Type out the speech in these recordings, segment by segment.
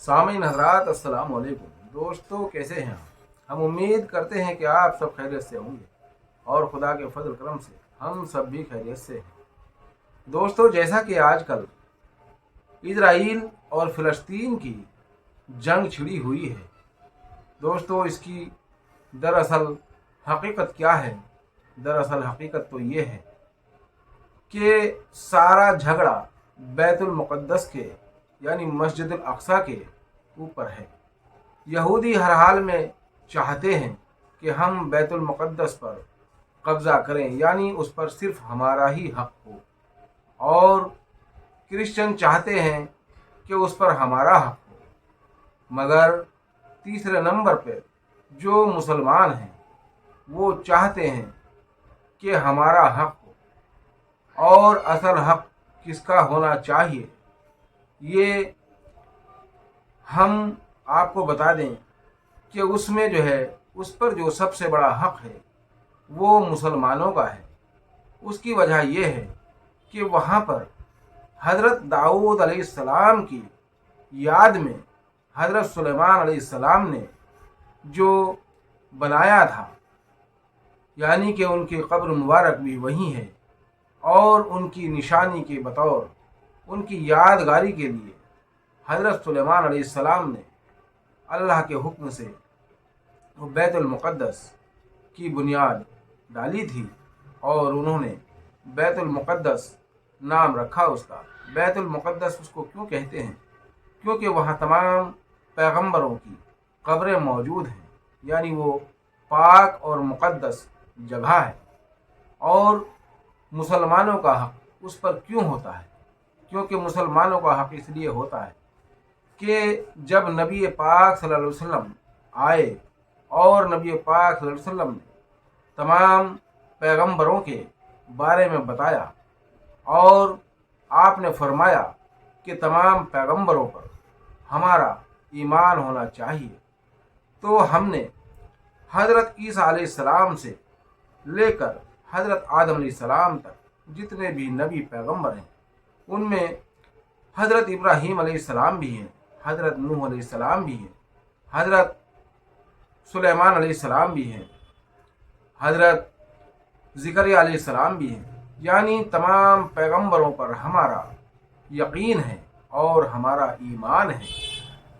सामीन हजरात अस्सलाम वालेकुम। दोस्तों कैसे हैं हम उम्मीद करते हैं कि आप सब खैरियत से होंगे और खुदा के फजल करम से हम सब भी खैरियत से हैं। दोस्तों जैसा कि आजकल इजराइल और फ़लस्तीन की जंग छिड़ी हुई है, दोस्तों इसकी दरअसल हकीकत क्या है? दरअसल हकीकत तो ये है कि सारा झगड़ा बैतुल मुक़द्दस के यानी मस्जिद अल अक़सा के ऊपर है। यहूदी हर हाल में चाहते हैं कि हम बैतुल मुक़द्दस पर कब्ज़ा करें, यानी उस पर सिर्फ हमारा ही हक हो, और क्रिश्चियन चाहते हैं कि उस पर हमारा हक हो। मगर तीसरे नंबर पर जो मुसलमान हैं वो चाहते हैं कि हमारा हक हो। और असल हक किसका होना चाहिए ये हम आपको बता दें कि उसमें जो है, उस पर जो सबसे बड़ा हक है वो मुसलमानों का है। उसकी वजह यह है कि वहाँ पर हज़रत दाऊद अलैहिस्सलाम की याद में हज़रत सुलेमान अलैहिस्सलाम ने जो बनाया था, यानी कि उनकी कब्र मुबारक भी वहीं है, और उनकी निशानी के बतौर उनकी यादगारी के लिए हज़रत सुलेमान अलैहिस्सलाम ने अल्लाह के हुक्म से बैतुल मुक़द्दस की बुनियाद डाली थी। और उन्होंने बैतुल मुक़द्दस नाम रखा उसका। बैतुल मुक़द्दस उसको क्यों कहते हैं? क्योंकि वहाँ तमाम पैगंबरों की कब्रें मौजूद हैं, यानी वो पाक और मुक़द्दस जगह है। और मुसलमानों का हक उस पर क्यों होता है? क्योंकि मुसलमानों का हक इसलिए होता है कि जब नबी पाक सल्लल्लाहु अलैहि वसल्लम आए और नबी पाक सल्लल्लाहु अलैहि वसल्लम ने तमाम पैगंबरों के बारे में बताया, और आपने फरमाया कि तमाम पैगंबरों पर हमारा ईमान होना चाहिए, तो हमने हज़रत ईसा अलैहिस्सलाम से लेकर हज़रत आदम अलैहिस्सलाम तक जितने भी नबी पैगंबर हैं उनमें हज़रत इब्राहीम अलैहिस्सलाम भी हैं, हज़रत नूह अलैहिस्सलाम भी हैं, हज़रत सुलेमान अलैहिस्सलाम भी हैं, हज़रत ज़करिया अलैहिस्सलाम भी हैं। यानी तमाम पैगंबरों पर हमारा यकीन है और हमारा ईमान है।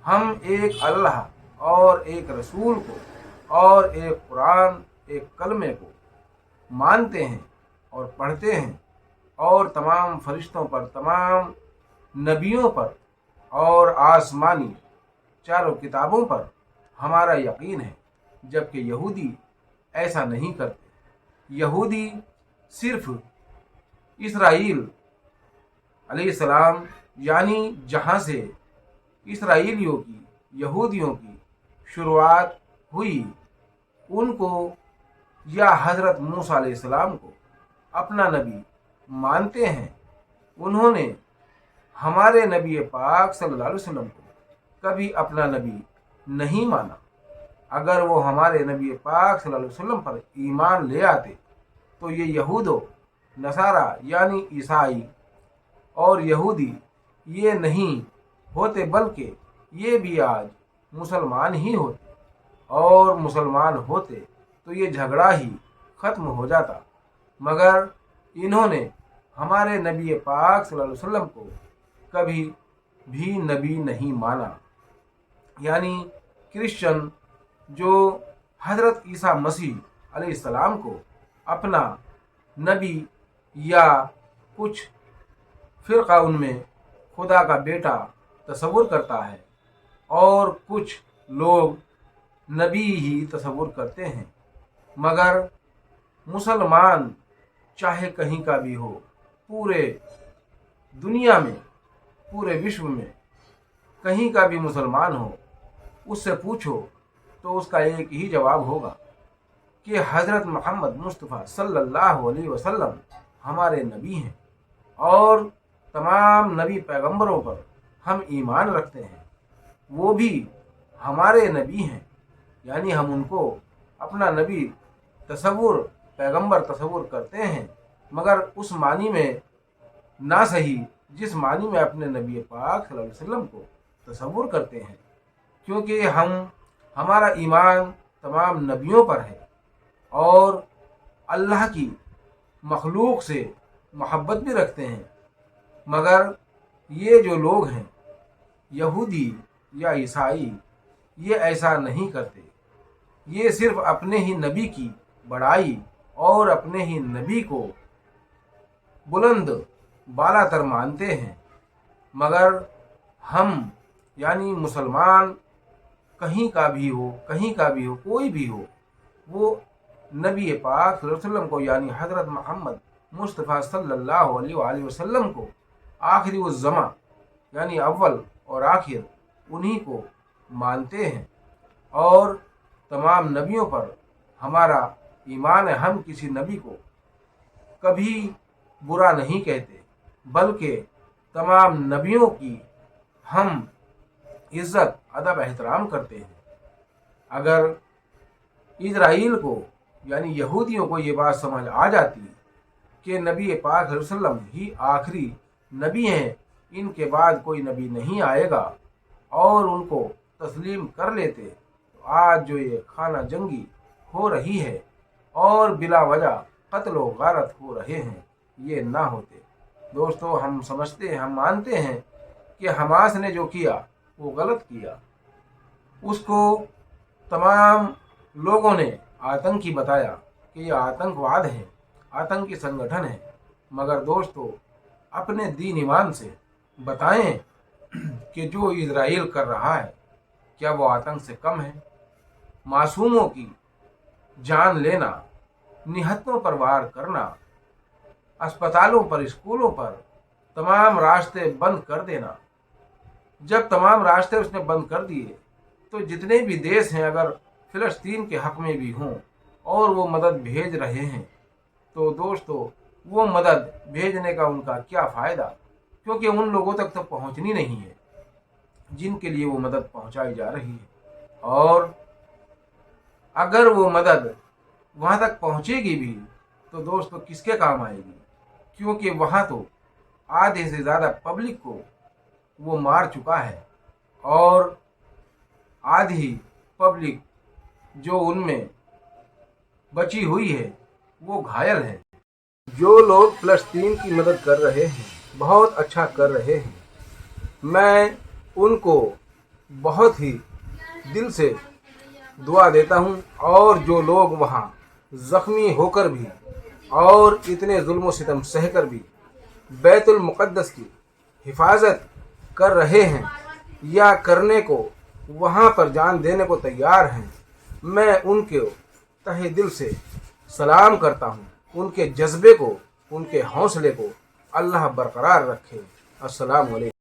हम एक अल्लाह और एक रसूल को और एक कुरान, एक कलमे को मानते हैं और पढ़ते हैं, और तमाम फरिश्तों पर, तमाम नबियों पर और आसमानी चारों किताबों पर हमारा यकीन है। जबकि यहूदी ऐसा नहीं करते। यहूदी सिर्फ इसराइल अलैहिस्सलाम, यानी जहाँ से इसराइलियों की, यहूदियों की शुरुआत हुई, उनको या हज़रत मूसा अलैहिस्सलाम को अपना नबी मानते हैं। उन्होंने हमारे नबी पाक सल्लल्लाहु अलैहि वसल्लम को कभी अपना नबी नहीं माना। अगर वो हमारे नबी पाक सल्लल्लाहु अलैहि वसल्लम पर ईमान ले आते तो ये यहूदो नसारा यानी ईसाई और यहूदी ये नहीं होते, बल्कि ये भी आज मुसलमान ही होते। और मुसलमान होते तो ये झगड़ा ही ख़त्म हो जाता। मगर इन्होंने हमारे नबी पाक सल्लल्लाहु अलैहि वसल्लम को कभी भी नबी नहीं माना। यानी क्रिश्चियन जो हज़रत ईसा मसीह अलैहिस्सलाम को अपना नबी, या कुछ फ़िरक़ा उनमें खुदा का बेटा तसव्वुर करता है, और कुछ लोग नबी ही तसव्वुर करते हैं। मगर मुसलमान चाहे कहीं का भी हो, पूरे दुनिया में, पूरे विश्व में कहीं का भी मुसलमान हो, उससे पूछो तो उसका एक ही जवाब होगा कि हज़रत मोहम्मद मुस्तफ़ा सल्लल्लाहु अलैहि वसल्लम हमारे नबी हैं, और तमाम नबी पैगंबरों पर हम ईमान रखते हैं। वो भी हमारे नबी हैं, यानी हम उनको अपना नबी तसव्वुर, पैगंबर तसव्वुर करते हैं, मगर उस मानी में ना सही जिस मानी में अपने नबी पाक सल्लल्लाहु अलैहि वसल्लम को تصور کرتے ہیں، کیونکہ ہمارا ایمان تمام نبیوں پر ہے اور اللہ کی مخلوق سے محبت بھی رکھتے ہیں، مگر یہ جو لوگ ہیں یہودی یا عیسائی یہ ایسا نہیں کرتے، یہ صرف اپنے ہی نبی کی بڑائی اور اپنے ہی نبی کو بلند بالا تر مانتے ہیں، مگر ہم یعنی مسلمان کہیں کا بھی ہو کوئی بھی ہو، وہ نبی پاک صلی اللہ علیہ وسلم کو یعنی حضرت محمد مصطفیٰ صلی اللہ علیہ وآلہ وسلم کو آخری الزماں یعنی اول اور آخر انہی کو مانتے ہیں، اور تمام نبیوں پر ہمارا ایمان ہے۔ ہم کسی نبی کو کبھی برا نہیں کہتے، بلکہ تمام نبیوں کی ہم عزت ادب احترام کرتے ہیں۔ اگر اسرائیل کو یعنی یہودیوں کو یہ بات سمجھ آ جاتی کہ نبی پاک صلی اللہ علیہ وسلم ہی آخری نبی ہیں، ان کے بعد کوئی نبی نہیں آئے گا، اور ان کو تسلیم کر لیتے، تو آج جو یہ خانہ جنگی ہو رہی ہے اور بلا وجہ قتل و غارت ہو رہے ہیں یہ نہ ہوتے۔ دوستو، ہم سمجھتے ہیں، ہم مانتے ہیں کہ حماس نے جو کیا وہ غلط کیا، اس کو تمام لوگوں نے آتنکی بتایا کہ یہ آتنکواد ہے، آتنکی سنگٹھن ہے، مگر دوستو اپنے دین ایمان سے بتائیں کہ جو اسرائیل کر رہا ہے کیا وہ آتنک سے کم ہے؟ معصوموں کی جان لینا، نہتوں پر وار کرنا، اسپتالوں پر، اسکولوں پر تمام راستے بند کر دینا۔ جب تمام راستے اس نے بند کر دیے تو جتنے بھی دیش ہیں اگر فلسطین کے حق میں بھی ہوں اور وہ مدد بھیج رہے ہیں تو دوستو وہ مدد بھیجنے کا ان کا کیا فائدہ، کیونکہ ان لوگوں تک تو پہنچنی نہیں ہے جن کے لیے وہ مدد پہنچائی جا رہی ہے، اور اگر وہ مدد وہاں تک پہنچے گی بھی تو دوستو کس کے کام آئے گی، کیونکہ وہاں تو آدھے سے زیادہ پبلک کو وہ مار چکا ہے، اور آدھی پبلک جو ان میں بچی ہوئی ہے وہ گھائل ہے۔ جو لوگ فلسطین کی مدد کر رہے ہیں بہت اچھا کر رہے ہیں، میں ان کو بہت ہی دل سے دعا دیتا ہوں، اور جو لوگ وہاں زخمی ہو کر بھی اور اتنے ظلم و ستم سہ کر بھی بیت المقدس کی حفاظت کر رہے ہیں یا کرنے کو وہاں پر جان دینے کو تیار ہیں، میں ان کے تہہ دل سے سلام کرتا ہوں۔ ان کے جذبے کو، ان کے حوصلے کو اللہ برقرار رکھے۔ السلام علیکم۔